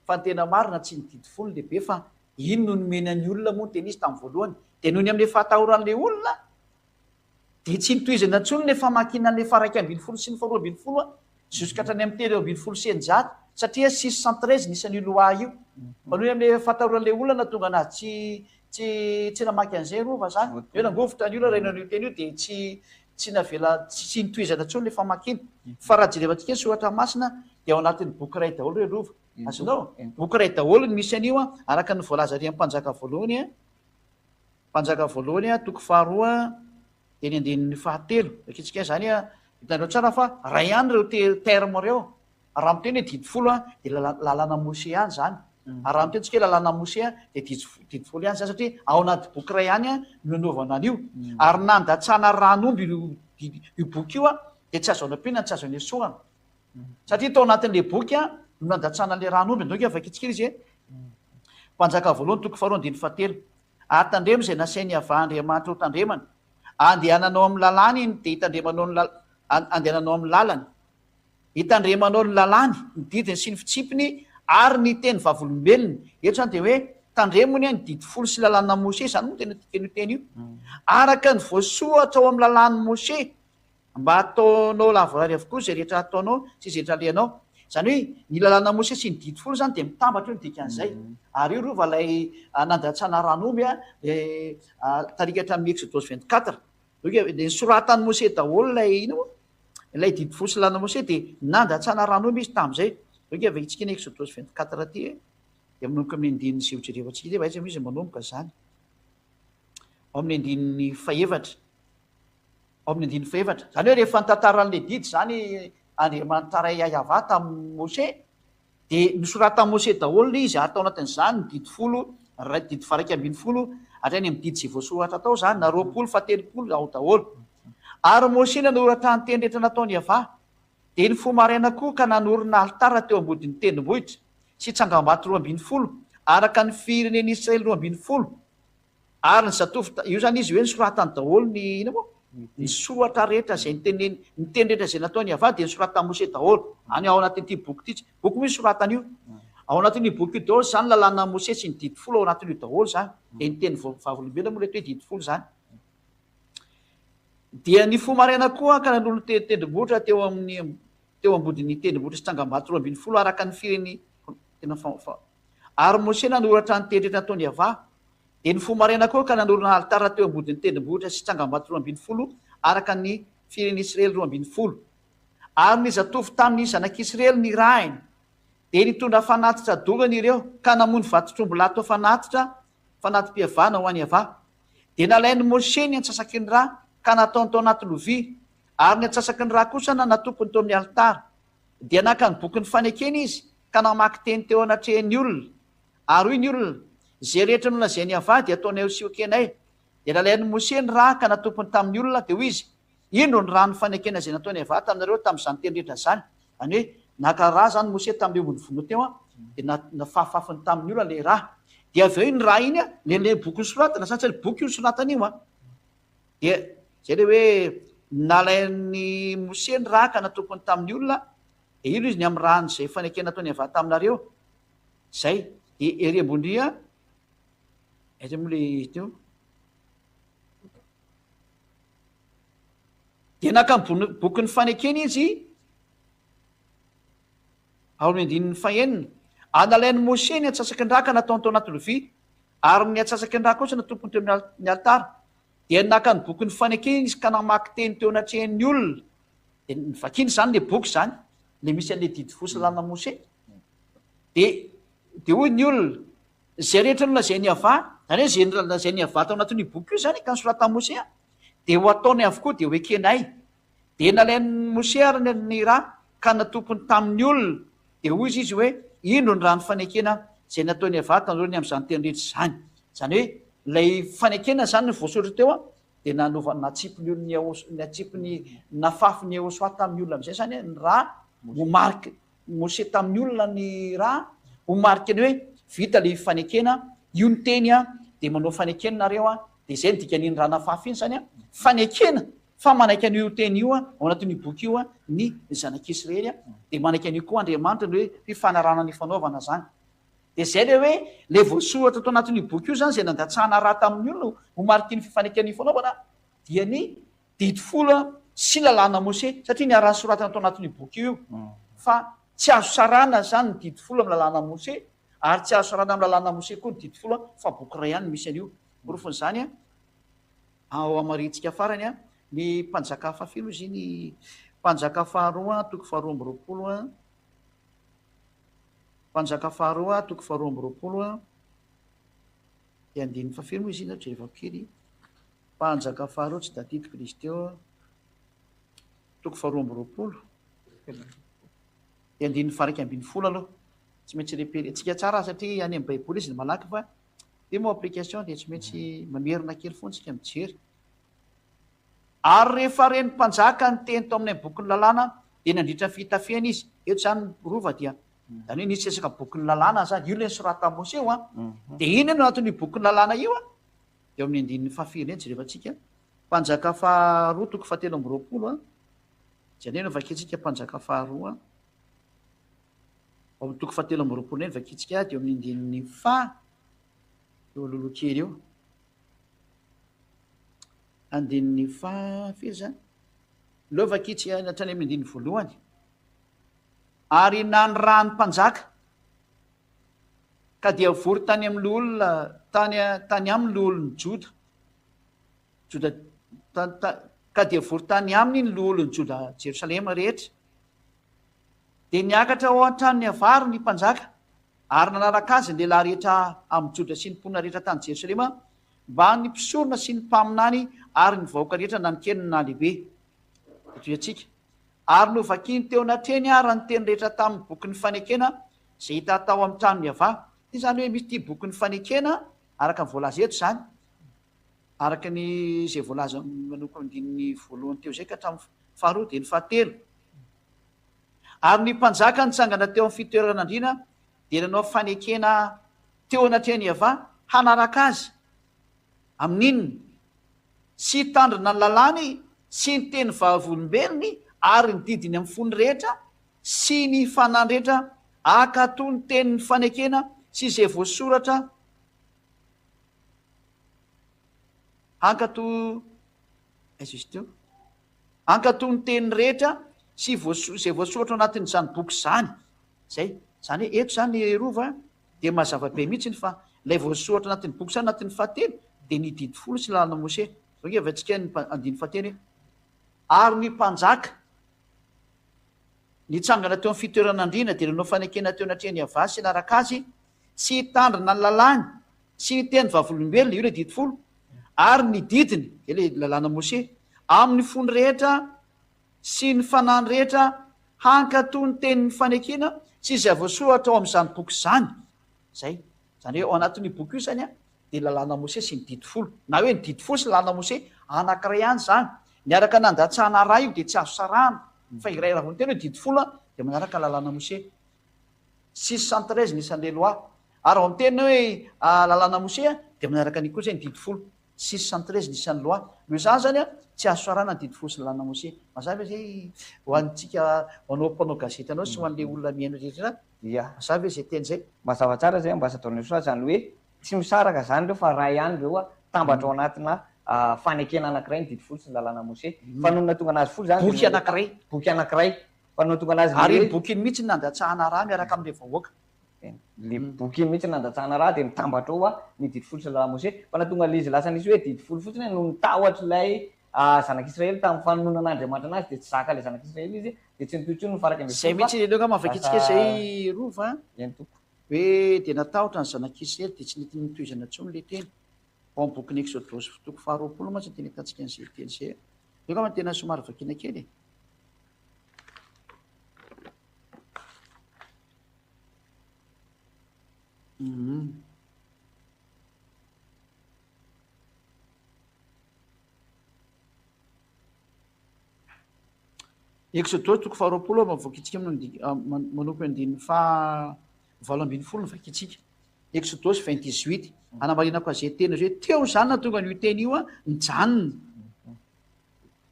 A: fa ny tena marina tsy ny didy folo lehibe fa ino no nomena ny olona moa ny teny izy tamin'ny voalohany dia noho ny amin'le fahatahoran'le olona dia tsy nitohizana intsony le famakiana an'le faraika ambin'ny folo sy ny faharoa ambin'ny folo jusk'hatrany amin'ny telo ambin'ny folo sy eninjato satria 613 nisan'io loa io, fa noho ny amin'le fahatahoran'le olona na tonga anazy tsy namaky an'izay rova zany hoe nangovotra ny olona raha inan'io teny io dia tsy navela tsy nitohizana intsony le famakiana. Fa raha jerevantsika soratra masina dia ao anatin'ny boky iray daholo hoe rova azonao boky iray daholo ny misy an'io araka ny voalaza ary amin'ny mpanjaka voalohany toko faharoa dia ny andinin'ny fahatelo aketsika zany hitanareo tsara fa raha ihany ireo terme reo raha miteny hoe didy folo dia lalàna mose ihany zany, ary raha miteny tsika hoe lalàna mose dia didy folo ihany zany satria ao anaty boky iray ihany no nanaovana an'io. Ary nandatsana ranomby io boky io dia tsy azo anam-pina tsy azo anesoana satria tao anatin'le boky no nandatsana le ranomby. Donc vakitsika izy mpanjaka voalohany toko faharoa andiny fahatelo atandremo zay nasainy avahandriamanitra ho tandremana andehananao amin'ny lalàny iny dia andehananao amin'ny lalany hitandremanao ny lalàny ny didiny sy ny fitsipiny ary ny teny vavolombelony eto zany dia hoe tandremony ny didy folo sy lalàna Mose zany moa tena tikeny teny io araka ny voasoatra ao amin'ny lalàny Mose mba ataonao lavorary avokoa zay rehetra ataonao sy zay rehetra leanao zany hoe ny lalàna Mose sy ny didy folo zany de mitambatra io dikan'izay ary io rova lay nandatsana ranomby tarikatra amin'ny Exodus 24 de soratany Mose daholo lay ino lay didy folo sy lalàna Mose de nandatsana ranomby izy tam'izay avy itsika ny Exodus 24 ty de manomboka amin'ny andininy sivotry rehefa atsika de izy manomboka zany ao amin'ny andininy faevatra ao amin'ny andininy faevatra zany hoe rehefa ntantaran'le didy zany Andriamanitra Yahva tamin'ny Mose de nisoratan Mose daholo izy ary tao anatin'izany didy folo didy varaiky ambin'ny folo hatrany amin'ny didy sy voasoratra tao zany na 20 fa 30 ao daholo ary Mose nanoratra ny teny rehetra nataony Yahva de ny fomaraina koa ka nanorina altara teo ambodin'ny tendrombohitra sy tsangambato 20 araka ny firenen'ny Israely 20 ary ny zatovo io zany izy hoe nisoratany daholo ny ina moa ny soratra rehetra zay ny teny rehetra zay nataony Yahva de nisoratany Mose daholo any ao anatin'ity boky ity boky misy soratany io ao anatin'io boky io daholo zany lalàna Mose sy ny didy folo ao anatin'io daholo zany de ny teny vavolombelona moa lety hoe didy folo zany dia ny fomaraina koa ka nanolo tendrombohitra teo ambodin'ny tendrombohitra sy tsangambato 20 araka ny fireny tena ary Mose nanoratra ny teny rehetra nataony Yahva de ny fomaraina koa ka nanorina altara teo ambodin'ny tendrombohitra sy tsangambato 20 araka ny fireny Israely 20 ary ny zatovo tamin'ny zanak'Israely ny rahiny de nitondra fanatitra dorany ireo ka namony vatotrombo-lato fanatim-pihavana ho any Yahva de nalainy Mose ny antsasaky ny raha ka nataony tao anaty lovia ary ny antsasaky ny raha kosa natompony teo amin'ny altara dia naka ny boky ny fanekena izy ka namaky teny teo anatrehan'ny olona ary hoy ny olona zay rehetra no lazainy Yahva de ataonay sy okenay de nalainy Mose ny raha ka natompony tamin'ny olona de hoy izy ino ny raha ny fanekena zay nataony Yahva taminareo tamin'izany teny rehetra zany any hoe naka raha zany Mose tamin'le ombony teo de nafafafiny tamin'ny olona le raha de avy eo ny raha iny le boky nysoratana satria le boky io soratana io de zay le hoe nalainy Mose ny raha ka natompony tamin'ny olona de ino izy ny amin'ny rahany zay fanekena nataony Yahva taminareo zay de ery ambondria aiza moa le teo de naka boky ny fanekena izy ao amin'ny andininy fahenina nalainy Mose ny antsasaky ny raha ka nataony tao anaty lovia ary ny antsasaky ny raha kosa natompony teo amin'ny altara de naka ny boky ny fanekena izy ka namaky teny teo anatrehan'ny olona de nivakiny zany le boky zany le misy an'le didy fosy lalàna Mose de hoy ny olona zay rehetra no lazainy Yahva zany hoe zay lazainy Yahva tao anatin'io boky io zany ka nisoratany Mose de ho ataony avokoa de ho ekenay de nalainy Mose ary ny raha ka natompony tamin'ny olona de hoy izy hoe ino ny raha ny fanekena zay nataony Yahva tanjony amin'izany teny rehetra zany hoe lay fanekena zany ny voasoratra teo de nanova natsipony olony natsipony nafafy ny Yehosoa tamin'ny olona am'izay zany ny raha ho mariky Mose tamin'ny olona ny raha ho mariky ny hoe vita le fanekena io ny teny de manao fanekena nareo de zay ny dikan'iny raha nafafy iny zany fanekena fa manaiky an'io teny io ao anatin'io boky io ny zanak'Israely de manaiky an'io koa Andriamanitra ny hoe fifanarana ny fanaovana zany de zay le hoe le voasoratra tao anatin'io boky io zany zay nandatsahana raha tamin'ny olona ho mariky ny fifanekany fanaovana dia ny didy folo sy lalàna Mose satria ny araha soratana tao anatin'io boky io fa tsy azo sarana zany ny didy folo amin'ny lalàna Mose ary tsy azo sarana amin'ny lalàna Mose koa ny didy folo fa boky ray ihany misy an'io porofon'izany ao amaritsika farany ny mpanjaka fafilo izy ny mpanjaka faharoa toko faharoa amby roapolo mpanjaka faharoa toko faharoa amby roapolo de andininy fafilo moa izy iny ohatra rehefa kely mpanjaka faharoa tsy da titiko izy teo toko faharoa amby roapolo de andininy faraiky ambin'ny folo aloha tsy maintsy repéry atsika tsara satria any amin'ny baiboly izy ny malaky fa de mo application de tsy maintsy mamerina kely foana tsika mijery ary rehefa reny mpanjaka ny teny tao amin'ny boky ny lalàna de nandritra ny fitafiana izy eto zany rova dia zany hoe nisy resaka boky ny lalàna zany io le sorata Mose de iny no anatin'io boky ny lalàna io de amin'ny andininy fafilo eny jerevantsika mpanjaka faharoa toko fahatelo amby roapolo zany hoe no vakitsika mpanjaka faharoa ao toko fahatelo amby roapolo eny vakitsika de amin'ny andininy eo lolokely eo andininy firy zany lovakitsy hatrany amin'ny andiny voalohany ary nanyrany mpanjaka ka dia vory tany amin'ny olona tany amin'ny olony joda ka dia vory tany aminy ny olony joda Jerosalema rehetra dia niakatra ao an-tranony avary ny mpanjaka ary nanaraka azy ny lehilahy rehetra amin'ny joda sy ny mponina rehetra tany Jerosalema mba ny mpisorona sy ny mpaminany ary ny vahoaka rehetra na nykeliny na lehibe atsika ary novakiny teo anatreny ary ny teny rehetra tamin'ny boky ny fanekena izay hita tao amin'ny tranony ava ty zany hoe misy ty boky ny fanekena araka ny voalaza eto zany araka ny izay voalaza manoko andininy voalohany teo zay ka hatramin'ny faharoa dia ny fahatelo ary ny mpanjaka nitsangana teo amin'ny fitoeran'andriana dia nanao fanekena teo anatreny ava hanaraka azy amin'inony sy tandrina ny lalàny sy ny teny vavolombelony ary ny didiny amin'ny fony rehetra sy ny fanany rehetra akato ny tenyny fanekena sy izay voasoratra ankato ny teny rehetra sy izay voasoratra anatin'izany boky zany zany hoe eto zany rova dia mazava-be mihitsiny fa ilay voasoratra anatin'ny boky zany anatin'ny fahatelo dia ny didy folo sy lalana Mose zao nge vatsika ny andiny fahatelo ary ny mpanjaka nitsangana teo amin'ny fitoeran'andriana dia nanao fanekena teo anatreny ava sy naraka azy sy tandrina ny lalàny sy ny teny vavolombelona io le didy folo ary ny didiny dia le lalàna Mose amin'ny fony rehetra sy ny fanany rehetra hankato ny tenyny fanekena sy izay voasoratra ao amin'izany boky zany zay zany hoe ao anatin'ny boky io zany a dia lalàna Mose sy ny didy folo na hoe ny didy folo sy lalàna Mose anankiray ihany zany niaraka nandatsahana raha io dia tsy azo sarahana fa iray raha vao ny tena hoe didy folo dia manaraka lalàna Mose 613 nisan'le loi ary ao miteny hoe lalàna Mose dia manaraka ny koa zay ny didy folo 613 nisan'ny loi no zany zany a tsy azo sarahana ny didy folo sy lalàna Mose mazava zay ho antsika anao mpanao gazety anao sy ho an'le olona miaino rehetra
B: ia
A: mazava hoe zay teny zay
B: mazava tsara zay ambasador Nesoi zany hoe tsy misaraka zany reo fa raha ihany reo a tambatra ao anatina fanekena anankiray ny didy folo sy ny lalàna Mose fa noho natonga anazy folo zany
A: boky anankiray
B: fa noho natonga anazy
A: ary ny boky iny mihitsy nandatsahana raha miaraka amin'le vahoaka
B: le boky iny mihitsy nandatsahana raha dia mitambatra ao a ny didy folo sy lalàna Mose fa natonga le izy lasa nisy hoe didy folo fotsiny no nitahotra ilay zanak'Israely tamin'ny fanononan'Andriamanitra anazy dia tsy zaka ilay zanak'Israely izy dia tsy nitohitry no faraka
A: zay mihitsy leloka mavakitsika zay rova
B: eny toko
A: hoe dia natahotra ny zanak'Israely dia tsy nety nitohizana intsony le teny ao amin'ny boky ny Exodosy toko faharoapolo mantsy teny hitantsika an'izay teny zay leoka ma tena somary vakina kely Exodosy toko faharoapolo mavakitsika manoko andiny valo ambin'ny folo ny vakitsika Exodosy 20:18 anamarinako azay teny hoe teo zany natonga n'io teny io a nijanona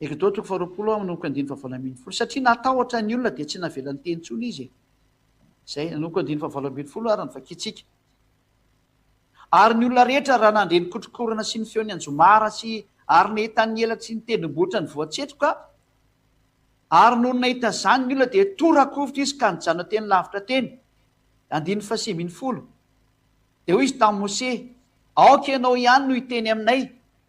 A: Exodosy toko faharoapolo manoko andiny valo ambin'ny folo satria natahotra ny olona dia tsy navelan'ny teny intsony izy zay nanoko andiny valo ambin'ny folo ary ny vakitsika ary ny olona rehetra raha nandreny kotrokorana sy ny feon'ny anjomara sy ary netan'ny ela tsy ny tendrombohitra ny voatsetroka ary noho nahita zany ny olona dia torakovitra izy ka nijanona teny lavitra teny andiny fahasivy folo dia hoy izy tamin'ny Mose aoka ianao ihany no hiteny aminay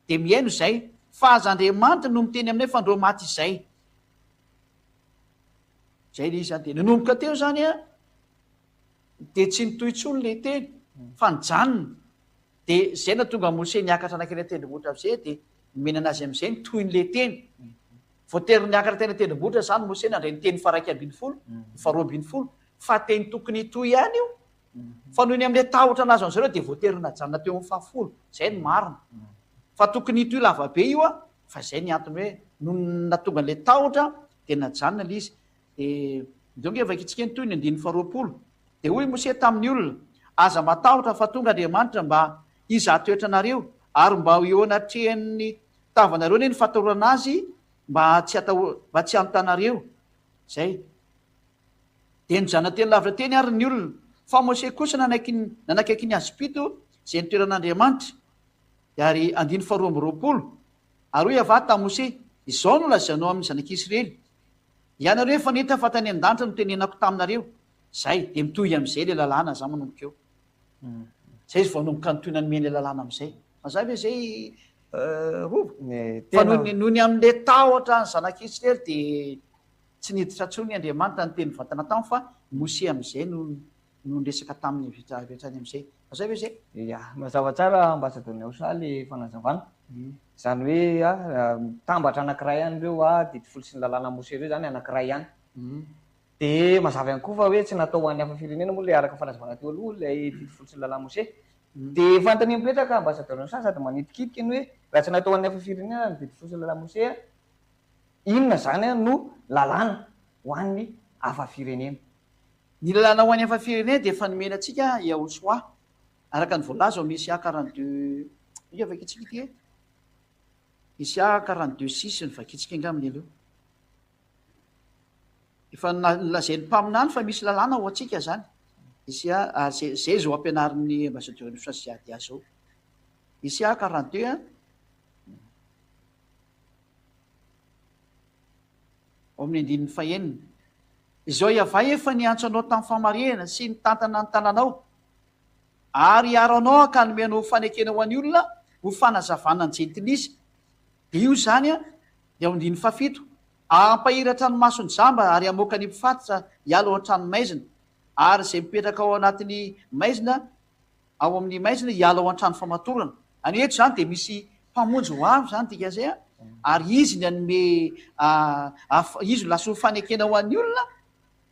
A: dia mihaino izay fa aza Andriamanitra no miteny aminay fa andreo maty izay zay le izy zany dia nanomboka teo zany a dia tsy nitohintsony le teny fa nijanona dia zay natonga Mose niakatra anankirany tendrombohitra am'izay dia nomena anazy amin'izay nitohy n'le teny voatery niakatra tena tendrombohitra zany Mose nandray ny teny faraiky ambin'ny folo faharoa ambin'ny folo fa teny tokony hitohy ihany io fa noho ny amin'le tahotra anazy an'zareo dia voatery najanona teo amin'ny fahafolo zay ny marina fa tokony hitohy lavabe io a fa zay ny antony hoe no natonga n'le tahotra dia najanona le izy dia deo nge vakitsika nitohy ny andiny faharoapolo dia hoy Mose tamin'ny olona aza matahotra fa tonga Andriamanitra mba izahatoetra anareo ary mba eo anatrehan'ny tavanareo ne ny fahatorana azy mba tsy anotanareo zay dia nijanona teny lavitra teny ary ny olona fa Mose kosa nanakaiky ny azopito zay nitoeran'Andriamanitra ary andiny faharoa amby roapolo ary hoe avà tamin'ny Mose izao no lazainao amin'ny zanak'Israely ianareo efa nita fa tany an-danitra no tenenako taminareo zay de mitohy am'izay le lalàna za manomboka eo zay izy vanomboka nytohina nomeny le lalàna am'izay mazava hoe zay rova fa noho ny am'le tahotra ny zanak'Israely de tsy niditra ntsony Andriamanitra ny teny vatana tamy fa Mose am'izay no nresaka tamin'ny vetrany am'izay mazava hoe zay
B: ya mazava tsara ambasadorny Aosa le fanazavana zany hoe tambatra anankiray ihany reo didy folo sy ny lalàna Mose reo zany anankiray ihany de mazava ihany koa fa hoe tsy natao hoan'ny hafa firenena moa le araka fanazavana teo aloha lay didy folo sy ny lalàna Mose de fantany mipetraka ambasadorny Aosa sady manitikitika ny hoe raha tsy natao hoan'ny hafa firenena ny didy folo sy ny lalàna Mose inona zany no lalàna hoan'ny hafa firenena
A: ny lalàna hoan'ny hafa firenena de efa nomena atsika Yahosoa araka ny voalaza ao misy 42 io vakitsika ity misy 42:6 ny vakitsika ngaminy aloha efa nolazain'ny mpaminany fa misy lalàna ho atsika zany isy zay zao ampianarin'ny ambasadorny Aosa sy ady azy zao isy 42 ao amin'ny andininy fahenina izao iavay efa niantso anao tamin'ny famarihana sy ny tantana ny tananao ary iaro anao ka nomenao fanekena ho an'ny olona ho fanazavana ny jentilisa de io zany de ao andiny fafito ampahiratra ny masony jamba ary amoaka ny mpifatitra hialo ao an-trano maizina ary zay mipetraka ao anatin'ny maizina ao amin'ny maizina hialo ao an-trano famatorana any eto zany de misy mpamonjy ho avy zany tika zay ary izy ny anome izy lasa ho fanekena ho an'ny olona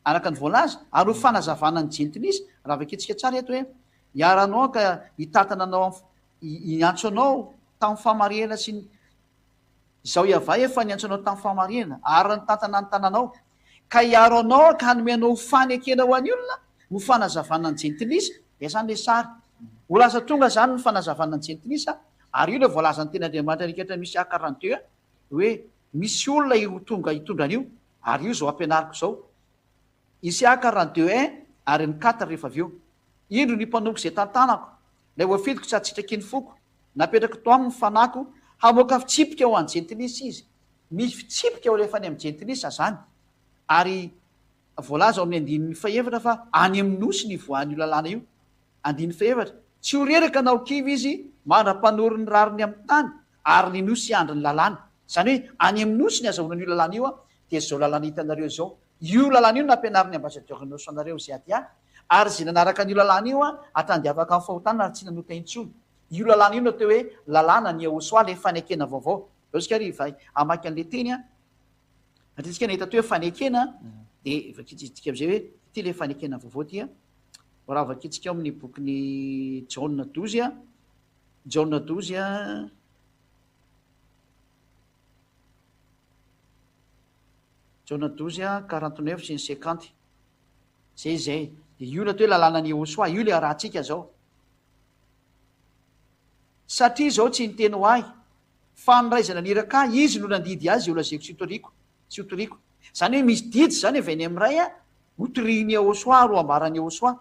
A: araka ny voalaza ary ho fanazavana ny jentilisa raha vaketsika tsara eto hoe hiaranao ka hitatana anao iantso anao tamin'ny famarihana sy izao iavay efa niantso anao tamin'ny famarihana ary ny tantana ny tananao ka hiaro anao ka nomenao fanekena ho an'ny olona ho fanazavana ny jentilisa de zany le sary ho lasa tonga zany ny fanazavana ny jentilisa ary io le voalaza ny ten'Andriamanitra nikatra misy 42 hoe misy olona io tonga hitondra an'io ary io zao ampianariko zao isy 42 ary ny 4 rehefa avy eo indro ny mpanompo zay tantanako lay voafidiko tsy atsitraky ny foko napetraka to aminy fanako hamoaka fitsipika ho any jentilisa izy misy fitsipika ho rehefa any amin'ny jentilisa zany ary voalaza ao amin'ny andininy faevatra fa any amin'ny nosy ny voan'io lalàna io andiny faevatra tsy ho reraka nao kivy izy mandra-panoro ny rariny amin'ny tany ary ny nosy andry ny lalàna zany hoe any amin'ny nosy ny azahonan'io lalàna io de zao lalàna hitanareo zao io lalàna io nampianariny ambasadorny Aosa anareo zay aty ary zay nanaraka an'io lalàna io atandiavaka amin'ny fahotana ary tsy nanota intsony io lalàna io natao hoe lalàna ny Yahosoa le fanekena vaovao aosika riva amaky an'le teny atritsika nahita to hoe fanekena de vakitsitsika am'izay hoe ty le fanekena vaovao ty raha vakitsika ao amin'ny bokyny Jaona 12 Jaona 12 Jaona 12 49 sy ny 50 zay de io natao hoe lalàna ny Yahosoa io le rahantsika zao satria zao tsy niteny ho ahy fa nyraizana niraka izy no nandidy azy eo lazaiko tsy hotoriko zany hoe misy didy zany avy any am'ray hotoriny Yahosoa ro ambarany Yahosoa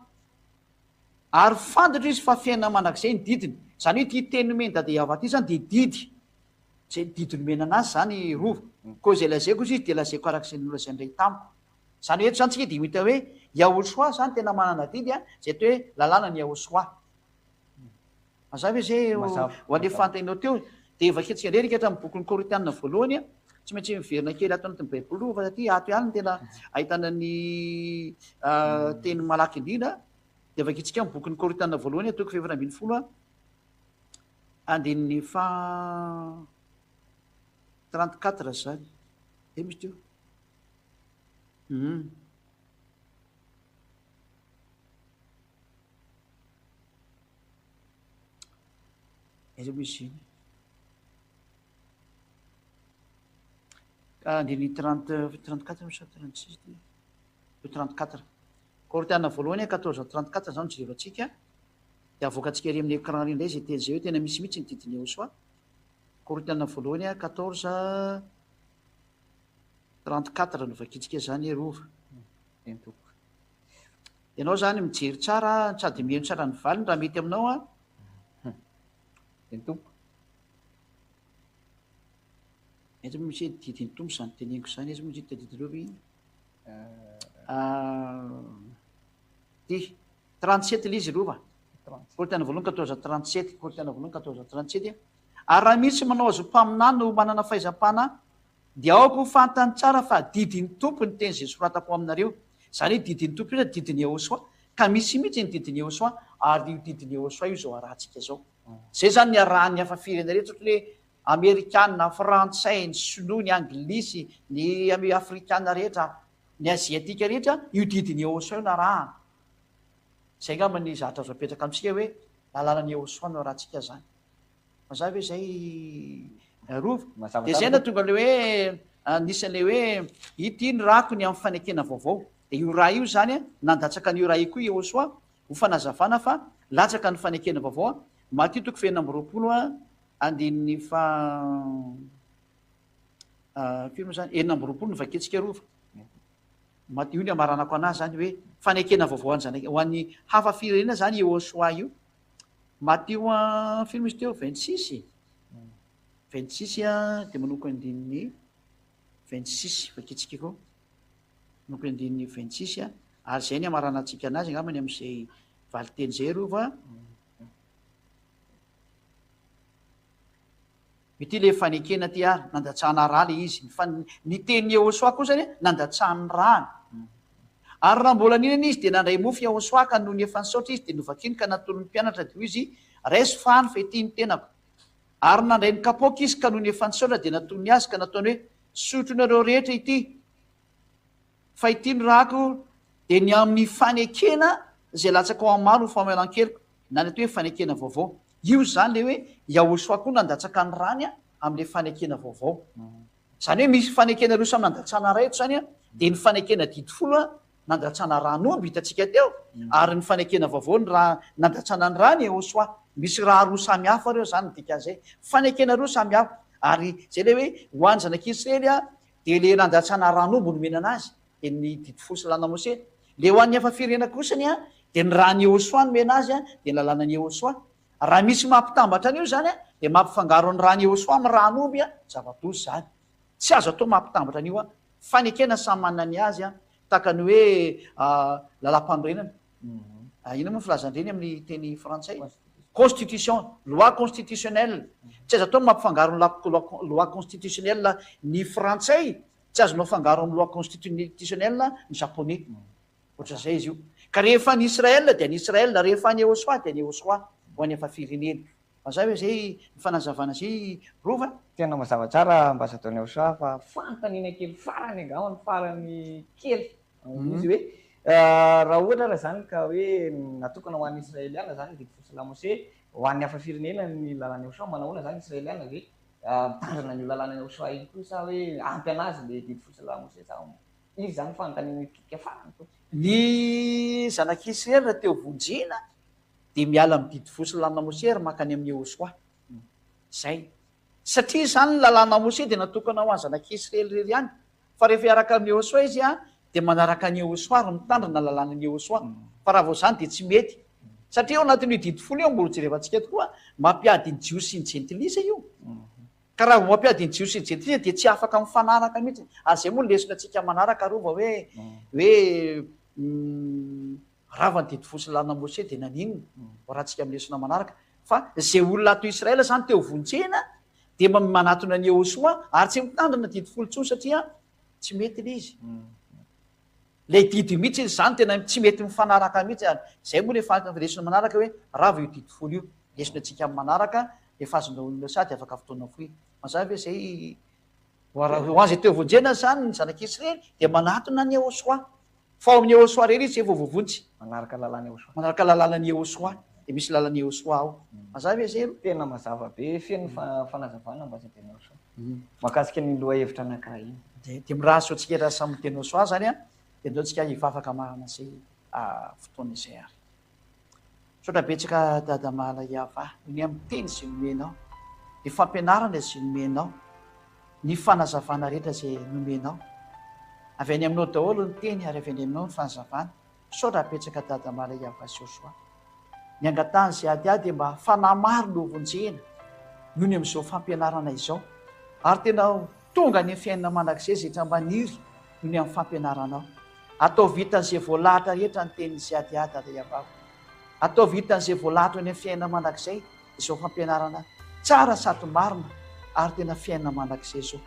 A: ary fantatra izy fa fiainana manak'izay ny didiny zany hoe ty teny nomeny dade Iava ty zany de didy zay didy nomena anazy zany rova koa zay lazaiko izy de lazaiko arak'izay nolazaindray tamiko zany eto zany tsika de mita hoe Yahosoa zany tena manana didy zay atao hoe lalàna ny Yahosoa mazava hoe zay ho ale fantainao teo de vaketsika ndraiky hatramin'ny bokyny Korintana voalohany tsy maintsy miverina kely ato anatin'ny baiboly fa ty ato ihany tena ahitana ny teny malaky indrindra de vaketsika amin'ny bokyny Korintana voalohany toko 2:10 andininy fa 34 zany de misy teo izy misy andiny 34 misy 36 34 Korintana voalohany 14:34 zany jero atsika de avoakatsika ery amin'ny écran ry indray zay teny zay hoe tena misy mihitsy ny didiny Yahosoa Korintana voalohany 14:34 no vakitsika zany rova ianao zany mijery tsara sady miheno tsara ny valiny raha mety aminao
B: ny tompo
A: izy misy didiny tompo zany teneniko zany izy misy tadidin'ovy ty 37 lay izy rova Corinthiens voalohany 14:37 Corinthiens voalohany 14:37 ary raha misy manao azo mpaminany no manana fahaizam-pana dia aoko fantany tsara fa didiny tompo ny teny zay soratako aminareo zany hoe didiny tompo io didiny Yehosoa ka misy mihitsy ny didiny Yehosoa ary io didiny Yehosoa io zao arahantsika zao zay zany ny arahan'ny hafa firenena rehetra ohatra hoe amerikanina frantsay ny sinoa ny anglisy ny afrikana rehetra ny aziatika rehetra io didiny Yehosoa io narahana zay ngamba ny zatra azo apetraka amitsika hoe lalànan'ny Yehosoa no arahantsika zany mazava hoe zay rova de zay na tonga le hoe anisan'le hoe ity ny rako ny amin'ny fanekena vaovao de io raha io zany nandatsaka n'io raha io koa Yehosoa ho fanazavana fa latsaka ny fanekena vaovao Matthieu toko fenina amby roapolo andin'ny firy zany enina amby roapolo no vaketsika rova Matthieu ny amaranako anazy zany hoe fanekena vaovao any ho an'ny hafa firenena zany Yehosoa io Matthieu firy misy teo 26 de manoko andin'ny 26 vaketsika koa manoko andin'ny 26 ary zay ny amaranantsika anazy angambany am'izay valiteny zay rova ity le fanekena ty ary nandatsahana raha le izy ny tenin'ny Yehosoa koa zany nandatsahany rahany ary raha mbola ninana izy de nandray mofy Yehosoa ka noho ny efa nisaotra izy de novakiny ka natolon'ny mpianatra de hoy izy raiso fany fa ity ny tenako ary nandray ny kapoaka izy ka noho ny efa nisaotra de natolony azy ka nataony hoe sotronareo rehetra ity fa ity ny rako de ny amin'ny fanekena zay latsaka ao amin'ny maro ho famelan-keliko na ny atao hoe fanekena vaovao io zany le hoe Yehosoa koa nandatsaka ny rany am'le fanekena vaovao zany hoe misy fanekena roa samy nandatsana raha eto zany de ny fanekena didifolo nandatsana ranomby hitatsika teo ary ny fanekena vaovao ny raha nandatsana ny rany Yehosoa misy raha roa samy hafa reo zany dikazay fanekena roa samy hafa ary zay le hoe hoany zanak'Israely de le nandatsana ranomby nomena anazy de ny didifolo sy lalàna Mose le ho an'ny hafa firenena kosany de ny rany Yehosoa nomena azy de ny lalànan'ny Yehosoa raha misy mampitambatra an'io zany de mampifangaro ny rany Yehosoa amin'ny ranomby zava-dozy zany tsy azo atao mampitambatra an'io fanekena samy manana ny azy tahaka ny hoe lalam-panorenana ina moa filazandreny amin'ny teny frantsay constitution loi constitutionnelle tsy azo atao mampifangaro ny loi constitutionnelle ny frantsay tsy azonao fangaro amin'ny loi constitutionnelle ny japonais ohatran'izay izy io ka rehefa ny Israel de ny Israel rehefa ny Yehosoa de ny Yehosoa ho any efa firenena mazava hoe zay fanazavana zay rova
B: tena mazava tsara mba azo ataony Yehosoa fa fantanina kely farany angamba ny farany kely izy hoe raha ohatra raha zany ka hoe natokana ho an'ny Israeliana zany didifolo sy lamose ho an'ny hafa firenena ny lalàna Yehosoa manahoana zany Israeliana hoe mitandrina ny lalàna Yehosoa iny koa sa hoe ampy anazy le didifolo sy lamose sa izy zany fantanina toka farany koa
A: ny zanak'Israely raha teo vonjena de miala amin'ny didifolo sy lalàna Mose ary makany amin'ny Yehosoa zay satria zany ny lalàna Mose de natokana ho any zanak'Israely rery ihany fa rehefa hiaraka amin'ny Yehosoa izy de manaraka ny Yehosoa ary mitandrina lalànan'ny Yehosoa fa raha vao zany de tsy mety satria ao anatin'io didifolo io mbola jerevantsika tokoa mampiady ny jios sy ny jentilisa io ka raha vao mampiady ny jios sy ny jentilisa de tsy afaka mifanaraka mihitsy ary zay moa lesona atsika manaraka rova hoe rava ny didifolo sy lalàna Mose de naninona rahantsika amlesona manaraka fa zay olona ato Israela zany teo vonjena de manatona ny Yehosoa ary tsy mitandrina didifolo tsony satria tsy mety le izy le didy mihitsy izy zany tena tsy mety mifanaraka mihitsy ary zay moa le lesona manaraka hoe rava io didifolo io lesona atsika amin'ny manaraka efa azonao olona sady afaka fotoana fohy mazava hoe zay ho azy teo vonjena zany ny zanak'Israely de manatona ny Yehosoa fa ao amin'ny Yehosoa rery izy zay vao voavonjy
B: manaraka lalàna Yehosoa
A: manaraka lalànan'ny Yehosoa de misy lalàn'ny Yehosoa ao mazava hoe zay
B: tena mazava be feno fanazavana mba zay tena Yehosoa makasika ny loha hevitra anankiray iny
A: de miraso atsika raha samy teny Yehosoa zany de ndao tsika hivavaka marana zay fotoana izay ary sotra betsaka dada mahala iava ny amin'ny teny zay nomenao ny fampianarana zay nomenao ny fanazavana rehetra zay nomenao avy any aminao daholo ny teny ary avy any aminao ny fanazavana sotra betsaka dada mahala iava sy Yehosoa ny angatany zay ady de mba fanamaro no vonjena noho ny amin'izao fampianarana izao, ary tena tonga ny fiainana mandrakizay zay tra maniry noho ny amin'ny fampianaranao. Atao vitan'izay voalahatra rehetra ny tenin'izay adiady rehefa atao vitan'izay voalahatra ny fiainana mandrakizay izao fampianarana tsara sady marina ary tena fiainana mandrakizay izao.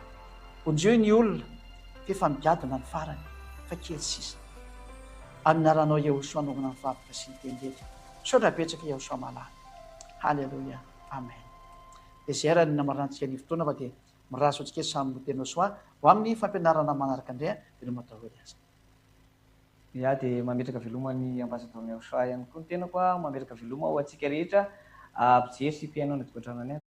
A: Onjeo ny olona fefa migadona ny farany fa kely sisa. Aminaranao Jehosoa anaovana ny vavaka sy ny tendretra. Saotra betsaka Jehosoa malala. Halleluia. Amen. Dia izay raha ny namarantsika ny fotoana fa dia miraso antsika samy tenao soa ho amin'ny fampianarana manaraka indray dia no matao hoe aza.
B: Ya dia mametraka velomany ambasador Jehosoa ihany koa ny tenako mametraka veloma ho antsika rehetra ampijery sy mpiaino ny tokantrano any.